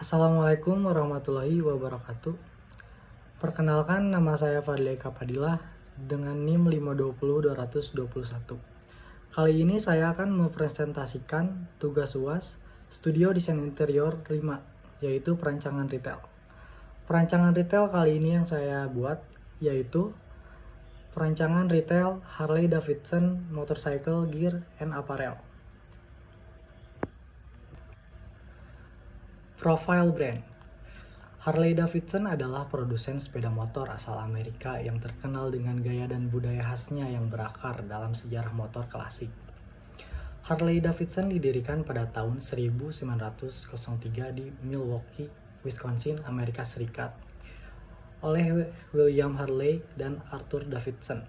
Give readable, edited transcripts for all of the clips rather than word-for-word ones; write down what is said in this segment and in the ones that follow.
Assalamualaikum warahmatullahi wabarakatuh. Perkenalkan, nama saya Fadli Eka Padilah dengan NIM 520221. Kali ini saya akan mempresentasikan tugas UAS Studio Desain Interior 5, yaitu perancangan retail. Perancangan retail kali ini yang saya buat yaitu perancangan retail Harley Davidson Motorcycle Gear and Apparel. Profile brand. Harley Davidson adalah produsen sepeda motor asal Amerika yang terkenal dengan gaya dan budaya khasnya yang berakar dalam sejarah motor klasik. Harley Davidson didirikan pada tahun 1903 di Milwaukee, Wisconsin, Amerika Serikat oleh William Harley dan Arthur Davidson.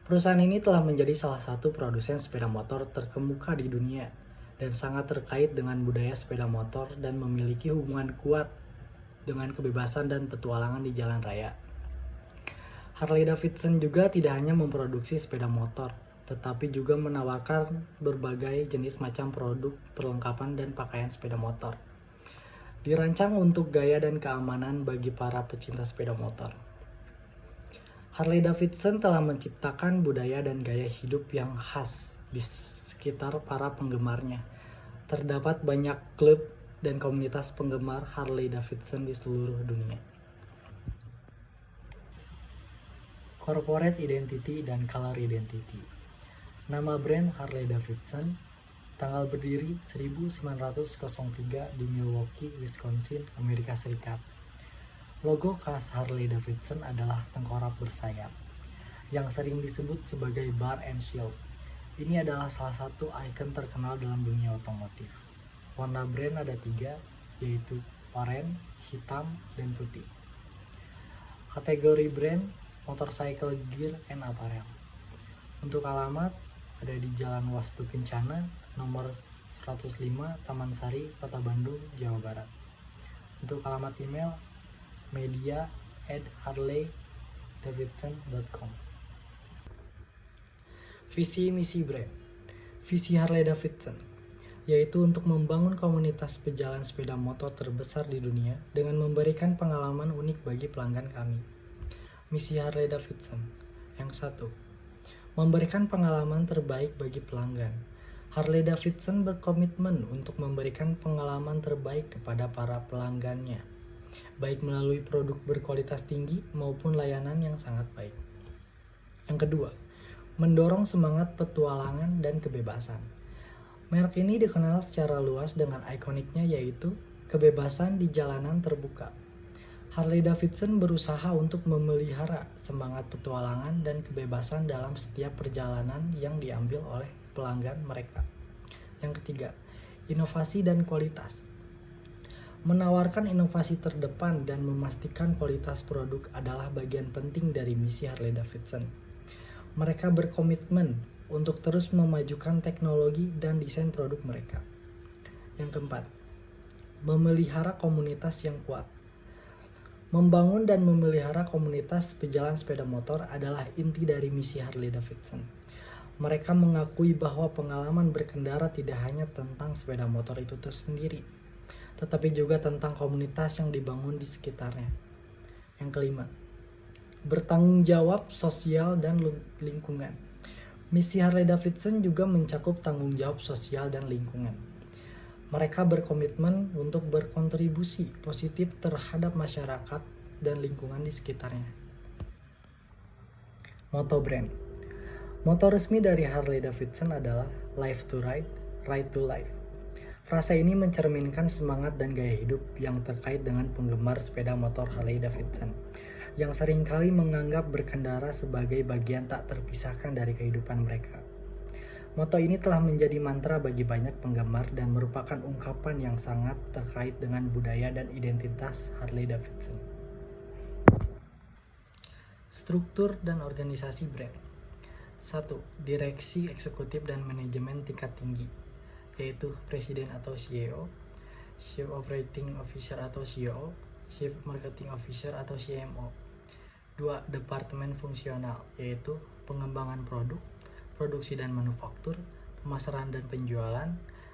Perusahaan ini telah menjadi salah satu produsen sepeda motor terkemuka di dunia dan sangat terkait dengan budaya sepeda motor dan memiliki hubungan kuat dengan kebebasan dan petualangan di jalan raya. Harley Davidson juga tidak hanya memproduksi sepeda motor, tetapi juga menawarkan berbagai jenis macam produk perlengkapan dan pakaian sepeda motor. Dirancang untuk gaya dan keamanan bagi para pecinta sepeda motor. Harley Davidson telah menciptakan budaya dan gaya hidup yang khas di sekitar para penggemarnya. Terdapat banyak klub dan komunitas penggemar Harley Davidson di seluruh dunia. Corporate Identity dan Color Identity. Nama brand Harley Davidson, tanggal berdiri 1903 di Milwaukee, Wisconsin, Amerika Serikat. Logo khas Harley Davidson adalah tengkorak bersayap, yang sering disebut sebagai bar and shield. Ini adalah salah satu ikon terkenal dalam dunia otomotif. Warna brand ada 3, yaitu oranye, hitam, dan putih. Kategori brand, motorcycle gear and apparel. Untuk alamat, ada di Jalan Wastu Kencana, nomor 105, Taman Sari, Kota Bandung, Jawa Barat. Untuk alamat email, media@harleydavidson.com. Visi misi brand. Visi Harley Davidson yaitu untuk membangun komunitas pejalan sepeda motor terbesar di dunia dengan memberikan pengalaman unik bagi pelanggan kami. Misi Harley Davidson. Yang 1. Memberikan pengalaman terbaik bagi pelanggan. Harley Davidson berkomitmen untuk memberikan pengalaman terbaik kepada para pelanggannya, baik melalui produk berkualitas tinggi maupun layanan yang sangat baik. Yang kedua, mendorong semangat petualangan dan kebebasan. Merek ini dikenal secara luas dengan ikoniknya yaitu kebebasan di jalanan terbuka. Harley Davidson berusaha untuk memelihara semangat petualangan dan kebebasan dalam setiap perjalanan yang diambil oleh pelanggan mereka. Yang ketiga, inovasi dan kualitas. Menawarkan inovasi terdepan dan memastikan kualitas produk adalah bagian penting dari misi Harley Davidson. Mereka berkomitmen untuk terus memajukan teknologi dan desain produk mereka. Yang keempat, memelihara komunitas yang kuat. Membangun dan memelihara komunitas pejalan sepeda motor adalah inti dari misi Harley Davidson. Mereka mengakui bahwa pengalaman berkendara tidak hanya tentang sepeda motor itu tersendiri, tetapi juga tentang komunitas yang dibangun di sekitarnya. Yang kelima, bertanggung jawab sosial dan lingkungan. Misi Harley Davidson juga mencakup tanggung jawab sosial dan lingkungan. Mereka berkomitmen untuk berkontribusi positif terhadap masyarakat dan lingkungan di sekitarnya. Moto brand. Moto resmi dari Harley Davidson adalah Live to Ride, Ride to Life. Frasa ini mencerminkan semangat dan gaya hidup yang terkait dengan penggemar sepeda motor Harley Davidson, yang seringkali menganggap berkendara sebagai bagian tak terpisahkan dari kehidupan mereka. Moto ini telah menjadi mantra bagi banyak penggemar dan merupakan ungkapan yang sangat terkait dengan budaya dan identitas Harley Davidson. Struktur dan organisasi brand. 1. Direksi eksekutif dan manajemen tingkat tinggi, yaitu Presiden atau CEO, Chief Operating Officer atau CEO, Chief Marketing Officer atau CMO. 2. Departemen fungsional, yaitu pengembangan produk, produksi dan manufaktur, pemasaran dan penjualan,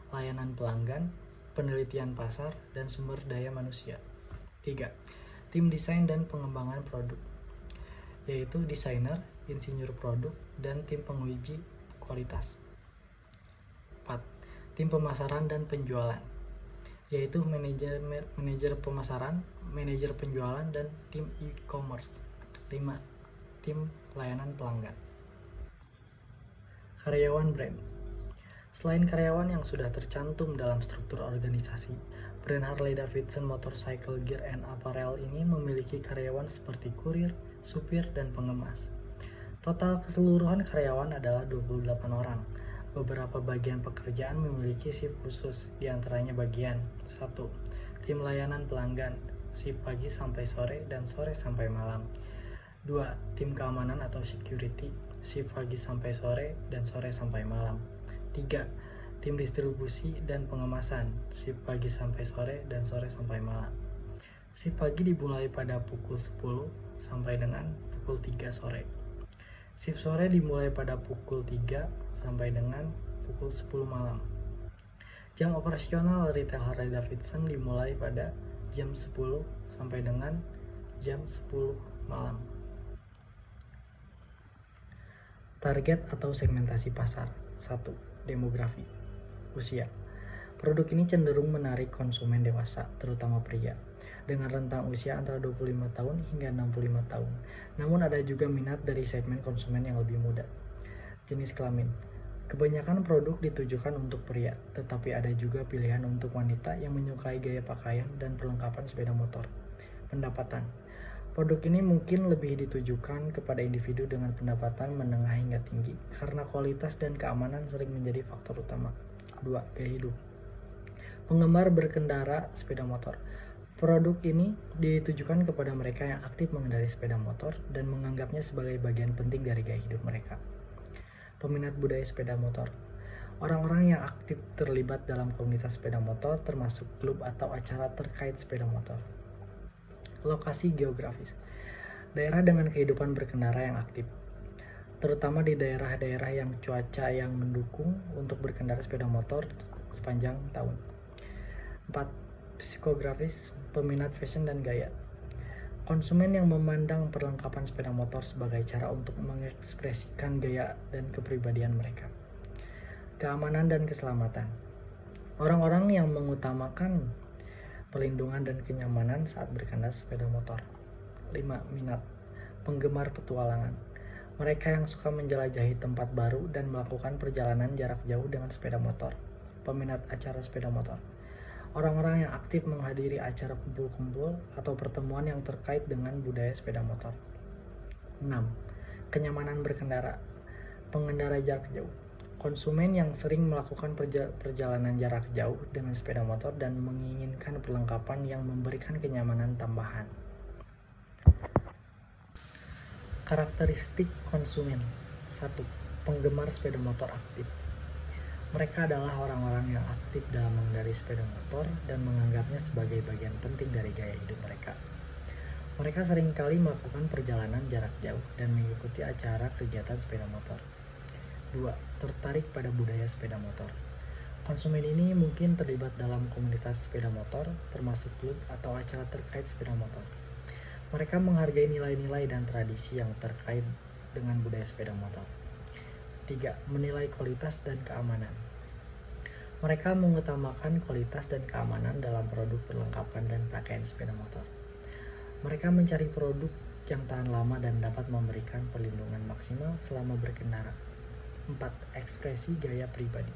layanan pelanggan, penelitian pasar, dan sumber daya manusia. 3. Tim desain dan pengembangan produk, yaitu desainer, insinyur produk, dan tim penguji kualitas. 4. Tim pemasaran dan penjualan, yaitu manajer pemasaran, manajer penjualan, dan tim e-commerce. 5. Tim layanan pelanggan. Karyawan brand. Selain karyawan yang sudah tercantum dalam struktur organisasi, brand Harley-Davidson Motorcycle Gear and Apparel ini memiliki karyawan seperti kurir, supir, dan pengemas. Total keseluruhan karyawan adalah 28 orang. Beberapa bagian pekerjaan memiliki shift khusus, diantaranya bagian 1. Tim layanan pelanggan, shift pagi sampai sore dan sore sampai malam. 2. Tim keamanan atau security, shift pagi sampai sore dan sore sampai malam. 3. Tim distribusi dan pengemasan, shift pagi sampai sore dan sore sampai malam. Shift pagi dimulai pada pukul 10 sampai dengan pukul 3 sore. Shift sore dimulai pada pukul 3 sampai dengan pukul 10 malam. Jam operasional retail Harley-Davidson dimulai pada jam 10 sampai dengan jam 10 malam. Target atau segmentasi pasar. 1. Demografi. Usia. Produk ini cenderung menarik konsumen dewasa, terutama pria, dengan rentang usia antara 25 tahun hingga 65 tahun. Namun ada juga minat dari segmen konsumen yang lebih muda. Jenis kelamin. Kebanyakan produk ditujukan untuk pria, tetapi ada juga pilihan untuk wanita yang menyukai gaya pakaian dan perlengkapan sepeda motor. Pendapatan. Produk ini mungkin lebih ditujukan kepada individu dengan pendapatan menengah hingga tinggi, karena kualitas dan keamanan sering menjadi faktor utama. 2. Gaya hidup. Penggemar berkendara sepeda motor. Produk ini ditujukan kepada mereka yang aktif mengendarai sepeda motor dan menganggapnya sebagai bagian penting dari gaya hidup mereka. Peminat budaya sepeda motor. Orang-orang yang aktif terlibat dalam komunitas sepeda motor, termasuk klub atau acara terkait sepeda motor. Lokasi geografis. Daerah dengan kehidupan berkendara yang aktif, terutama di daerah-daerah yang cuaca yang mendukung untuk berkendara sepeda motor sepanjang tahun. 4. Psikografis, peminat fashion dan gaya. Konsumen yang memandang perlengkapan sepeda motor sebagai cara untuk mengekspresikan gaya dan kepribadian mereka. Keamanan dan keselamatan. Orang-orang yang mengutamakan perlindungan dan kenyamanan saat berkendara sepeda motor. 5. Minat, penggemar petualangan. Mereka yang suka menjelajahi tempat baru dan melakukan perjalanan jarak jauh dengan sepeda motor. Peminat acara sepeda motor. Orang-orang yang aktif menghadiri acara kumpul-kumpul atau pertemuan yang terkait dengan budaya sepeda motor. 6. Kenyamanan berkendara. Pengendara jarak jauh. Konsumen yang sering melakukan perjalanan jarak jauh dengan sepeda motor dan menginginkan perlengkapan yang memberikan kenyamanan tambahan. Karakteristik konsumen. 1. Penggemar sepeda motor aktif. Mereka adalah orang-orang yang aktif dalam mengendarai sepeda motor dan menganggapnya sebagai bagian penting dari gaya hidup mereka. Mereka seringkali melakukan perjalanan jarak jauh dan mengikuti acara kegiatan sepeda motor. 2. Tertarik pada budaya sepeda motor. Konsumen ini mungkin terlibat dalam komunitas sepeda motor, termasuk klub atau acara terkait sepeda motor. Mereka menghargai nilai-nilai dan tradisi yang terkait dengan budaya sepeda motor. 3. Menilai kualitas dan keamanan. Mereka mengutamakan kualitas dan keamanan dalam produk perlengkapan dan pakaian sepeda motor. Mereka mencari produk yang tahan lama dan dapat memberikan perlindungan maksimal selama berkendara. 4. Ekspresi gaya pribadi.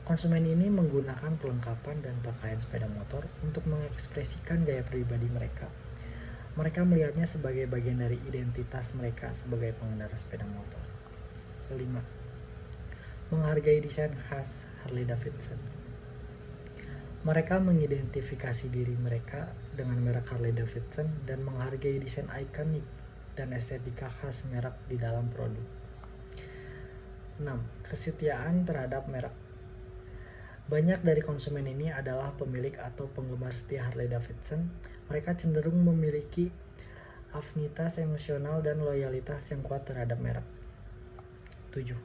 Konsumen ini menggunakan perlengkapan dan pakaian sepeda motor untuk mengekspresikan gaya pribadi mereka. Mereka melihatnya sebagai bagian dari identitas mereka sebagai pengendara sepeda motor. 5. Menghargai desain khas Harley-Davidson. Mereka mengidentifikasi diri mereka dengan merek Harley-Davidson dan menghargai desain ikonik dan estetika khas merek di dalam produk. 6. Kesetiaan terhadap merek. Banyak dari konsumen ini adalah pemilik atau penggemar setia Harley-Davidson. Mereka cenderung memiliki afinitas emosional dan loyalitas yang kuat terhadap merek. 7.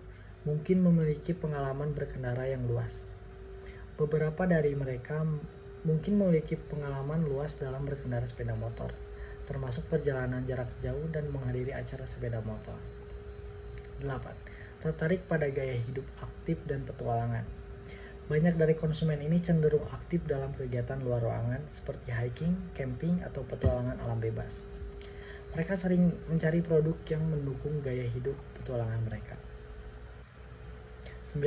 Mungkin memiliki pengalaman berkendara yang luas. Beberapa dari mereka mungkin memiliki pengalaman luas dalam berkendara sepeda motor, termasuk perjalanan jarak jauh dan menghadiri acara sepeda motor. 8. Tertarik pada gaya hidup aktif dan petualangan. Banyak dari konsumen ini cenderung aktif dalam kegiatan luar ruangan seperti hiking, camping, atau petualangan alam bebas. Mereka sering mencari produk yang mendukung gaya hidup petualangan mereka. 9.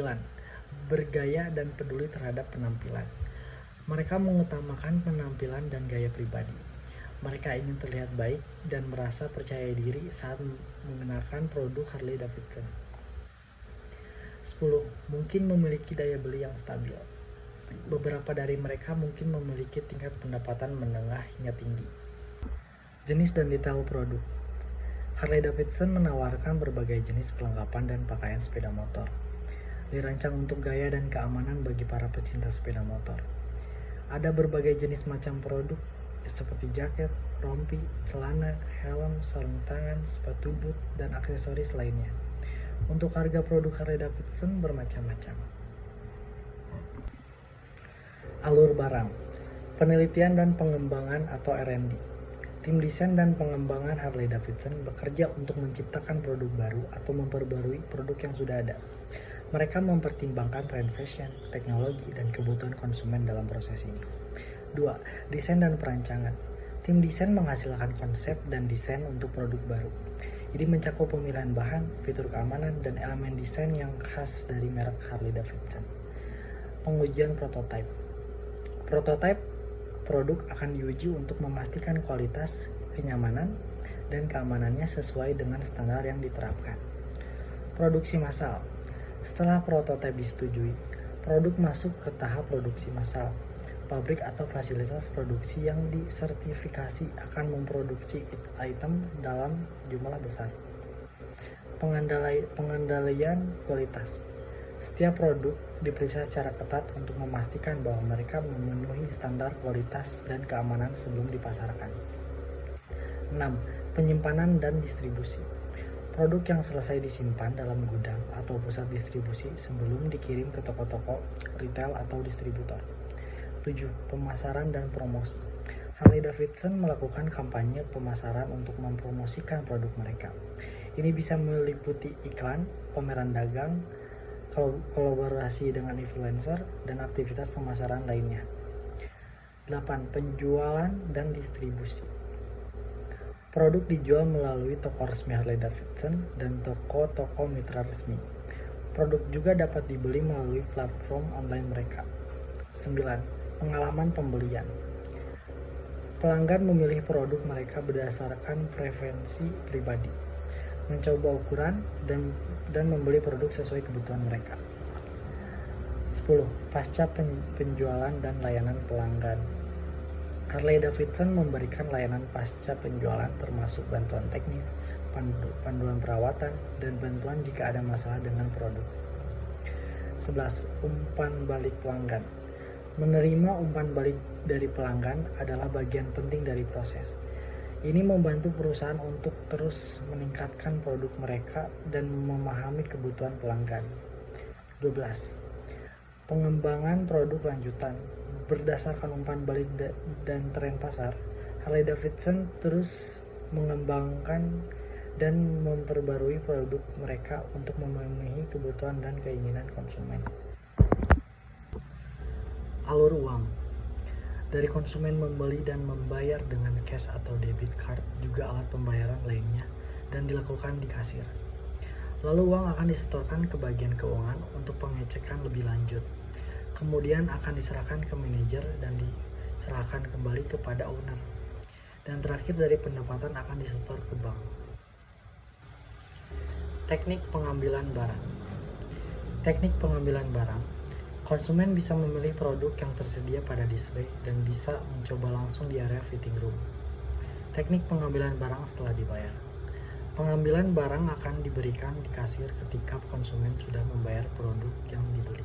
Bergaya dan peduli terhadap penampilan. Mereka mengutamakan penampilan dan gaya pribadi. Mereka ingin terlihat baik dan merasa percaya diri saat menggunakan produk Harley Davidson. 10. Mungkin memiliki daya beli yang stabil. Beberapa dari mereka mungkin memiliki tingkat pendapatan menengah hingga tinggi. Jenis dan detail produk. Harley Davidson menawarkan berbagai jenis perlengkapan dan pakaian sepeda motor. Dirancang untuk gaya dan keamanan bagi para pecinta sepeda motor. Ada berbagai jenis macam produk seperti jaket, rompi, celana, helm, sarung tangan, sepatu boot, dan aksesoris lainnya. Untuk harga produk Harley Davidson bermacam-macam. Alur barang, penelitian dan pengembangan atau R&D. Tim desain dan pengembangan Harley Davidson bekerja untuk menciptakan produk baru atau memperbarui produk yang sudah ada. Mereka mempertimbangkan tren fashion, teknologi, dan kebutuhan konsumen dalam proses ini. 2. Desain dan perancangan. Tim desain menghasilkan konsep dan desain untuk produk baru. Ini mencakup pemilihan bahan, fitur keamanan, dan elemen desain yang khas dari merek Harley Davidson. Pengujian prototipe. Prototipe produk akan diuji untuk memastikan kualitas, kenyamanan, dan keamanannya sesuai dengan standar yang diterapkan. Produksi massal. Setelah prototipe disetujui, produk masuk ke tahap produksi massal. Pabrik atau fasilitas produksi yang disertifikasi akan memproduksi item dalam jumlah besar. Pengendalian kualitas. Setiap produk diperiksa secara ketat untuk memastikan bahwa mereka memenuhi standar kualitas dan keamanan sebelum dipasarkan. 6. Penyimpanan dan distribusi. Produk yang selesai disimpan dalam gudang atau pusat distribusi sebelum dikirim ke toko-toko retail atau distributor. 7. Pemasaran dan promosi. Harley Davidson melakukan kampanye pemasaran untuk mempromosikan produk mereka. Ini bisa meliputi iklan, pameran dagang, kolaborasi dengan influencer, dan aktivitas pemasaran lainnya. 8. Penjualan dan distribusi. Produk dijual melalui toko resmi Harley Davidson dan toko-toko mitra resmi. Produk juga dapat dibeli melalui platform online mereka. 9. Pengalaman pembelian. Pelanggan memilih produk mereka berdasarkan preferensi pribadi, mencoba ukuran, dan membeli produk sesuai kebutuhan mereka. 10. Pasca penjualan dan layanan pelanggan. Harley Davidson memberikan layanan pasca penjualan termasuk bantuan teknis, panduan perawatan, dan bantuan jika ada masalah dengan produk. 11. Umpan balik pelanggan. Menerima umpan balik dari pelanggan adalah bagian penting dari proses. Ini membantu perusahaan untuk terus meningkatkan produk mereka dan memahami kebutuhan pelanggan. 12. Pengembangan produk lanjutan. Berdasarkan umpan balik dan tren pasar, Harley Davidson terus mengembangkan dan memperbarui produk mereka untuk memenuhi kebutuhan dan keinginan konsumen. Alur uang. Dari konsumen membeli dan membayar dengan cash atau debit card, juga alat pembayaran lainnya, dan dilakukan di kasir. Lalu uang akan disetorkan ke bagian keuangan untuk pengecekan lebih lanjut. Kemudian akan diserahkan ke manajer dan diserahkan kembali kepada owner. Dan terakhir dari pendapatan akan disetor ke bank. Teknik pengambilan barang. Teknik pengambilan barang. Konsumen bisa memilih produk yang tersedia pada display dan bisa mencoba langsung di area fitting room. Teknik pengambilan barang setelah dibayar. Pengambilan barang akan diberikan di kasir ketika konsumen sudah membayar produk yang dibeli.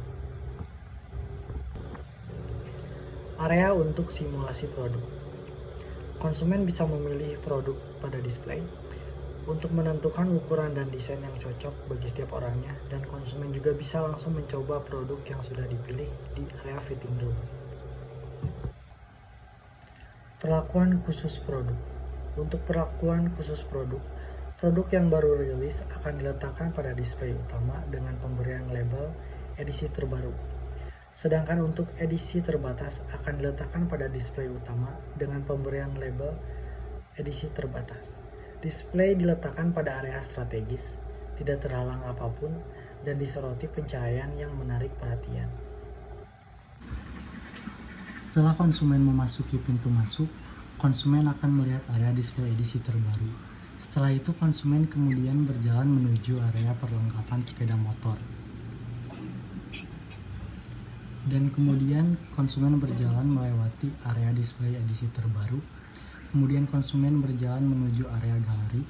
Area untuk simulasi produk. Konsumen bisa memilih produk pada display, untuk menentukan ukuran dan desain yang cocok bagi setiap orangnya, dan konsumen juga bisa langsung mencoba produk yang sudah dipilih di area fitting room. Perlakuan khusus produk. Untuk perlakuan khusus produk yang baru rilis akan diletakkan pada display utama dengan pemberian label edisi terbaru. Sedangkan untuk edisi terbatas akan diletakkan pada display utama dengan pemberian label edisi terbatas. Display diletakkan pada area strategis, tidak terhalang apapun, dan disoroti pencahayaan yang menarik perhatian. Setelah konsumen memasuki pintu masuk, konsumen akan melihat area display edisi terbaru. Setelah itu, konsumen kemudian berjalan menuju area perlengkapan sepeda motor. Dan kemudian konsumen berjalan melewati area display edisi terbaru. Kemudian konsumen berjalan menuju area galeri.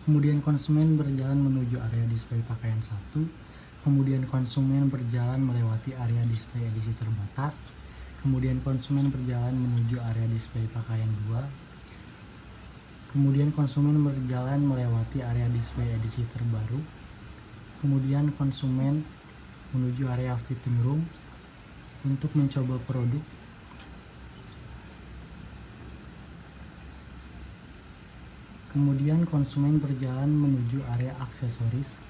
Kemudian konsumen berjalan menuju area display pakaian 1. Kemudian konsumen berjalan melewati area display edisi terbatas. Kemudian konsumen berjalan menuju area display pakaian 2. Kemudian konsumen berjalan melewati area display edisi terbaru. Kemudian konsumen menuju area fitting room untuk mencoba produk. Kemudian konsumen berjalan menuju area aksesoris.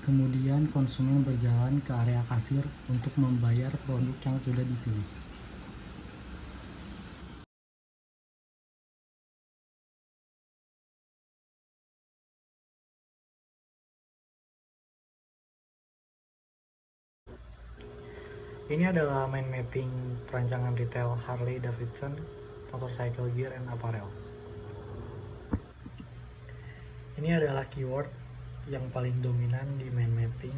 Kemudian konsumen berjalan ke area kasir untuk membayar produk yang sudah dipilih. Ini adalah mind mapping perancangan retail Harley Davidson Motorcycle Gear and Apparel. Ini adalah keyword yang paling dominan di mind mapping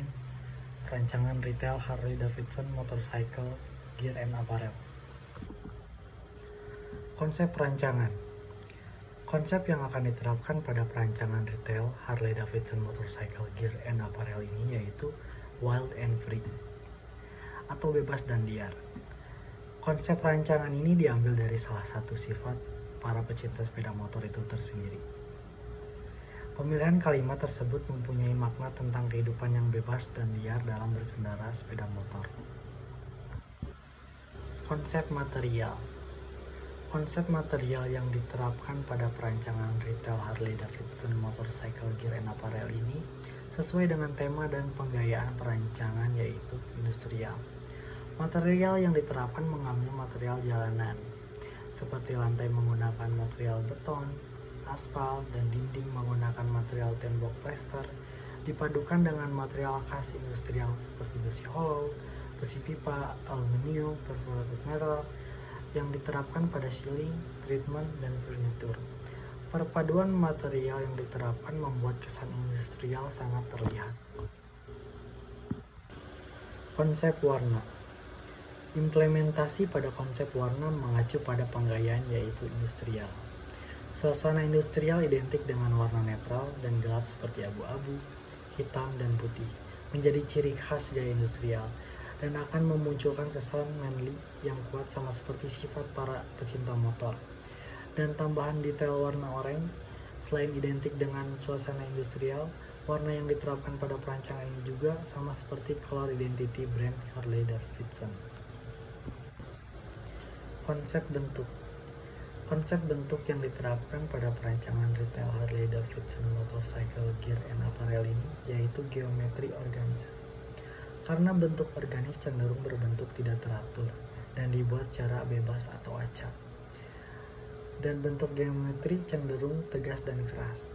perancangan retail Harley Davidson Motorcycle Gear and Apparel. Konsep perancangan. Konsep yang akan diterapkan pada perancangan retail Harley Davidson Motorcycle Gear and Apparel ini yaitu wild and free atau bebas dan liar. Konsep rancangan ini diambil dari salah satu sifat para pecinta sepeda motor itu tersendiri. Pemilihan kalimat tersebut mempunyai makna tentang kehidupan yang bebas dan liar dalam berkendara sepeda motor. Konsep material. Konsep material yang diterapkan pada perancangan retail Harley Davidson Motorcycle Gear and Apparel ini sesuai dengan tema dan penggayaan perancangan yaitu industrial. Material yang diterapkan mengambil material jalanan, seperti lantai menggunakan material beton, aspal, dan dinding menggunakan material tembok plester, dipadukan dengan material khas industrial seperti besi hollow, besi pipa, aluminium, perforated metal, yang diterapkan pada ceiling, treatment, dan furnitur. Perpaduan material yang diterapkan membuat kesan industrial sangat terlihat. Konsep warna. Implementasi pada konsep warna mengacu pada penggayaan yaitu industrial. Suasana industrial identik dengan warna netral dan gelap seperti abu-abu, hitam, dan putih, menjadi ciri khas gaya industrial dan akan memunculkan kesan manly yang kuat sama seperti sifat para pecinta motor. Dan tambahan detail warna oranye, selain identik dengan suasana industrial, warna yang diterapkan pada perancangan ini juga sama seperti color identity brand Harley Davidson. Konsep bentuk. Konsep bentuk yang diterapkan pada perancangan retail Harley Davidson Motorcycle Gear and Apparel ini yaitu geometri organis. Karena bentuk organis cenderung berbentuk tidak teratur dan dibuat secara bebas atau acak. Dan bentuk geometri cenderung tegas dan keras.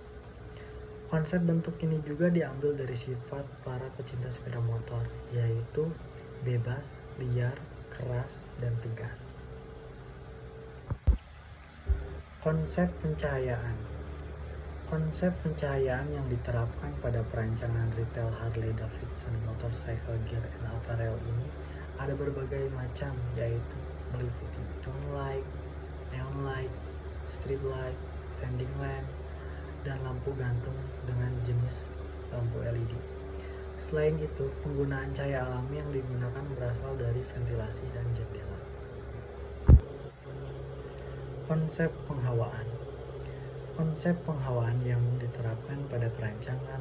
Konsep bentuk ini juga diambil dari sifat para pecinta sepeda motor, yaitu bebas, liar, keras, dan tegas. Konsep pencahayaan. Konsep pencahayaan yang diterapkan pada perancangan retail Harley Davidson Motorcycle Gear and Apparel ini ada berbagai macam, yaitu meliputi downlight, neon light, strip light, standing lamp, dan lampu gantung dengan jenis lampu LED. Selain itu, penggunaan cahaya alami yang digunakan berasal dari ventilasi dan jendela. Konsep penghawaan. Konsep penghawaan yang diterapkan pada perancangan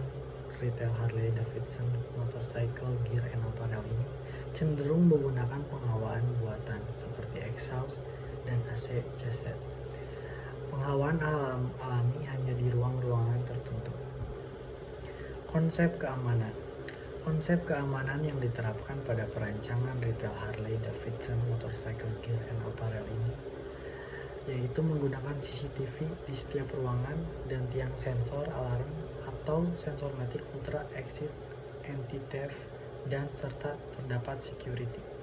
retail Harley Davidson Motorcycle Gear and Apparel ini cenderung menggunakan penghawaan buatan seperti exhaust dan AC chassis. Penghawaan alami hanya di ruang-ruangan tertentu. Konsep keamanan. Konsep keamanan yang diterapkan pada perancangan retail Harley Davidson Motorcycle Gear and Apparel ini yaitu menggunakan CCTV di setiap ruangan dan tiang sensor alarm atau sensor matic ultra exit anti-theft dan serta terdapat security.